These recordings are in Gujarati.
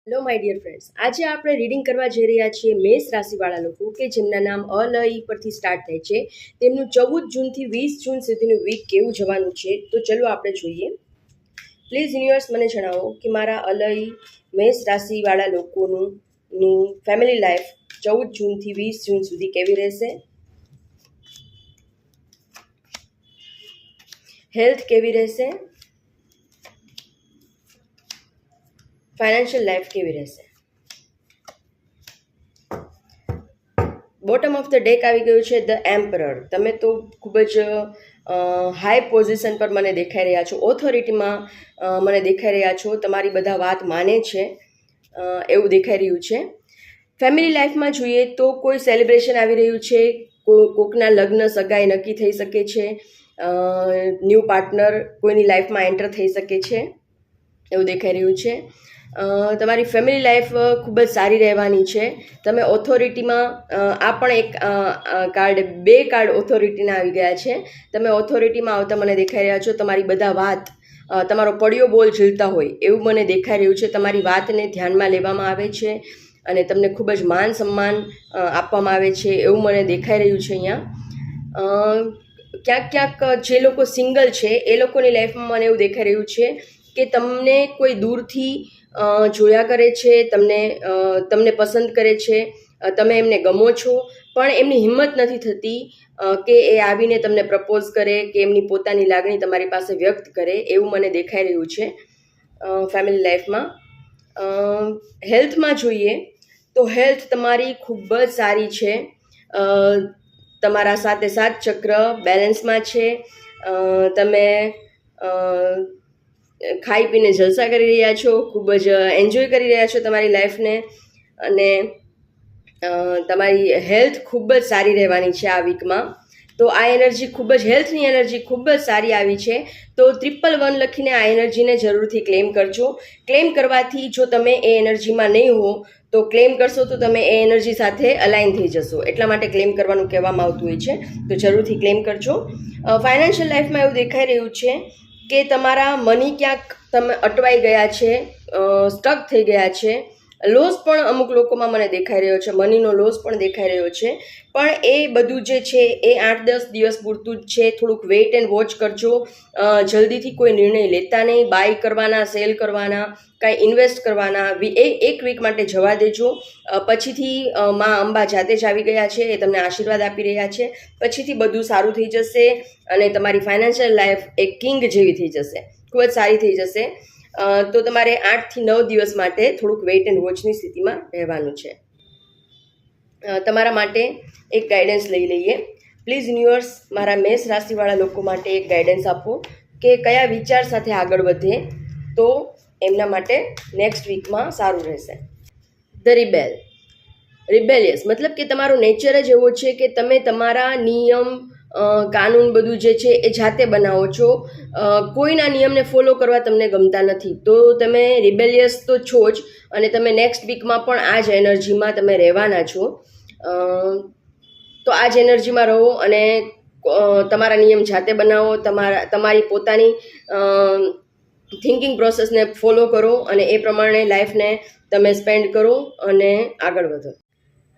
હેલો માય ડિયર ફ્રેન્ડ્સ, આજે આપણે રીડિંગ કરવા જઈ રહ્યા છીએ મેષ રાશિવાળા લોકો કે જેમના નામ અલઈ પરથી સ્ટાર્ટ થાય છે. તેમનું 14 જૂનથી 20 જૂન સુધીનું વીક કેવું જવાનું છે, તો ચલો આપણે જોઈએ. પ્લીઝ યુનિવર્સ મને જણાવો કે મારા અલઈ મેષ રાશિવાળા લોકોનું ફેમિલી લાઈફ 14 જૂનથી 20 જૂન સુધી કેવી રહેશે, હેલ્થ કેવી રહેશે, ફાઇનાન્શિયલ લાઈફ કેવી રહેશે. બોટમ ઓફ ધ ડેક આવી ગયું છે ધ એમ્પરર. તમે તો ખૂબ જ હાઈ પોઝિશન પર મને દેખાઈ રહ્યા છો, ઓથોરિટીમાં મને દેખાઈ રહ્યા છો, તમારી બધા વાત માને છે એવું દેખાઈ રહ્યું છે. ફેમિલી લાઈફમાં જોઈએ તો કોઈ સેલિબ્રેશન આવી રહ્યું છે, કોકના લગ્ન સગાઈ નક્કી થઈ શકે છે, ન્યૂ પાર્ટનર કોઈની લાઈફમાં એન્ટર થઈ શકે છે એવું દેખાઈ રહ્યું છે. તમારી ફેમિલી લાઈફ ખૂબ જ સારી રહેવાની છે. તમે ઓથોરિટીમાં આ પણ એક બે કાર્ડ ઓથોરિટીના આવી ગયા છે. તમે ઓથોરિટીમાં આવતા મને દેખાઈ રહ્યા છો. તમારી બધા વાત, તમારો પડ્યો બોલ ઝીલતા હોય એવું મને દેખાઈ રહ્યું છે. તમારી વાતને ધ્યાનમાં લેવામાં આવે છે અને તમને ખૂબ જ માન સન્માન આપવામાં આવે છે એવું મને દેખાઈ રહ્યું છે. અહીંયા ક્યાંક જે લોકો સિંગલ છે એ લોકોની લાઈફમાં મને એવું દેખાઈ રહ્યું છે કે તમને કોઈ દૂરથી જોયા કરે છે, તમને પસંદ કરે છે, તમે એમને ગમો છો, પણ એમની હિંમત નથી થતી કે એ આવીને તમને પ્રપોઝ કરે કે એમની પોતાની લાગણી તમારી પાસે વ્યક્ત કરે એવું મને દેખાઈ રહ્યું છે. ફેમિલી લાઈફમાં હેલ્થમાં જોઈએ તો હેલ્થ તમારી ખૂબ જ સારી છે. તમારા 7 ચક્ર બેલેન્સમાં છે. તમે ખાઈ પીને જલસા કરી રહ્યા છો, ખૂબ જ એન્જોય કરી રહ્યા છો તમારી લાઈફને, અને તમારી હેલ્થ ખૂબ જ સારી રહેવાની છે આ વીકમાં. તો આ એનર્જી ખૂબ જ, હેલ્થની એનર્જી ખૂબ જ સારી આવી છે. તો 111 લખીને આ એનર્જીને જરૂરથી ક્લેમ કરજો. ક્લેમ કરવાથી જો તમે એ એનર્જીમાં નહીં હો તો ક્લેમ કરશો તો તમે એ એનર્જી સાથે અલાઇન થઈ જશો, એટલા માટે ક્લેમ કરવાનું કહેવામાં આવતું હોય છે. તો જરૂરથી ક્લેમ કરજો. ફાઇનાન્શિયલ લાઈફમાં એવું દેખાઈ રહ્યું છે કે તમારા મની ક્યાંક તમે અટવાઈ ગયા છે, સ્ટક થઈ ગયા છે. લોસ પણ અમુક લોકોમાં મને દેખાઈ રહ્યો છે, મનીનો લોસ પણ દેખાઈ રહ્યો છે. પણ એ બધું જે છે એ 8-10 દિવસ પૂરતું જ છે. થોડુંક વેઇટ એન્ડ વોચ કરજો. જલ્દીથી કોઈ નિર્ણય લેતા નહીં. બાય કરવાના, સેલ કરવાના, કાંઈ ઇન્વેસ્ટ કરવાના એક વીક માટે જવા દેજો. પછીથી માં અંબા જાતે જ આવી ગયા છે, એ તમને આશીર્વાદ આપી રહ્યા છે. પછીથી બધું સારું થઈ જશે અને તમારી ફાઇનાન્શિયલ લાઈફ એક કિંગ જેવી થઈ જશે, ખૂબ જ સારી થઈ જશે. તો તમારે 8 થી 9 દિવસ માટે થોડુંક વેઇટ એન્ડ વોચની સ્થિતિમાં રહેવાનું છે. તમારા માટે એક ગાઈડન્સ લઈ લઈએ. પ્લીઝ યુનિવર્સ મારા મેષ રાશિવાળા લોકો માટે એક ગાઈડન્સ આપો કે કયા વિચાર સાથે આગળ વધે તો એમના માટે નેક્સ્ટ વીકમાં સારું રહેશે. ધ રિબેલિયસ મતલબ કે તમારો નેચર જ એવો છે કે તમે તમારા નિયમ કાનૂન બધું જે છે એ જાતે બનાવો છો. કોઈના નિયમને ફોલો કરવા તમને ગમતા નથી. તો તમે રિબેલિયસ તો છો જ, અને તમે નેક્સ્ટ વીકમાં પણ આ જ એનર્જીમાં તમે રહેવાના છો. તો આ જ એનર્જીમાં રહો અને તમારા નિયમ જાતે બનાવો. તમારી પોતાની થિંકિંગ પ્રોસેસને ફોલો કરો અને એ પ્રમાણે લાઈફને તમે સ્પેન્ડ કરો અને આગળ વધો.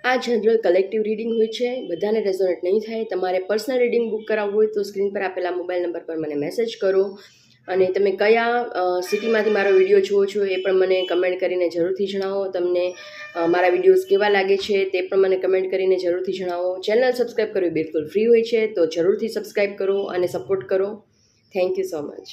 આ જનરલ કલેક્ટિવ રીડિંગ હોય છે, બધાને રેઝોનેટ નહીં થાય. તમારે પર્સનલ રીડિંગ બુક કરાવવું હોય તો સ્ક્રીન પર આપેલા મોબાઈલ નંબર પર મને મેસેજ કરો. અને તમે કયા સિટીમાંથી મારો વિડીયો જુઓ છો એ પણ મને કમેન્ટ કરીને જરૂરથી જણાવો. તમને મારા વિડીયોઝ કેવા લાગે છે તે પણ મને કમેન્ટ કરીને જરૂરથી જણાવો. ચેનલ સબસ્ક્રાઈબ કરવી બિલકુલ ફ્રી હોય છે, તો જરૂરથી સબસ્ક્રાઈબ કરો અને સપોર્ટ કરો. Thank you so much.